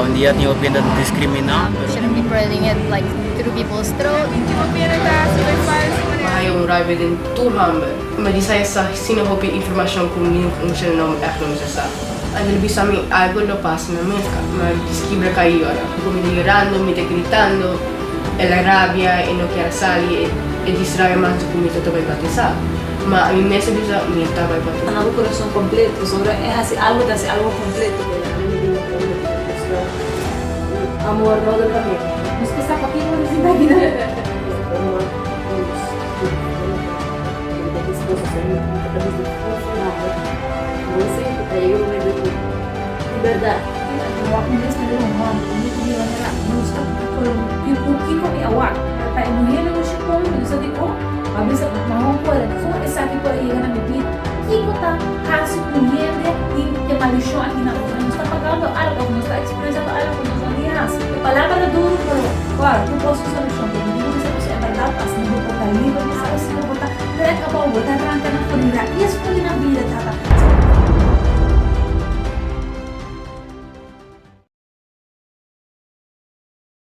un día tengo pena de discriminar. Shouldn't be spreading it like through people's throat. Maailman raividen turhaan medisayassa sinä hopi information kun minun nom ehdomisessa. Ada lebih sami algo lo pasa me describe caída, como llorando, me gritando, la rabia e não quer sair e distrai mais do que me estou bem batizar. Mas a mim mesmo bisa me está bem batizar. Ana un corazón completo, sobre es así algo de hacer algo completo. Amor no del camino. Nos que está aquí no necesita vida. Verdade. Awak ni mesti ada rumah, ni dia nak mesti kalau kiko ni awak. Tapi mungkin lu sih kau ni bisa diko, habis mau kau ada. So essa aqui por aí na minha kiko tá caso mungkin dia tem malícia aqui na rua. Não está pagando algo, não está expressando algo com os aliás. A palavra é duro, claro, tu posso usar o chão, mas não sei se é verdade, assim, vou botar livre, mas assim, vou botar, vai acabar, vou botar arranca na folha. E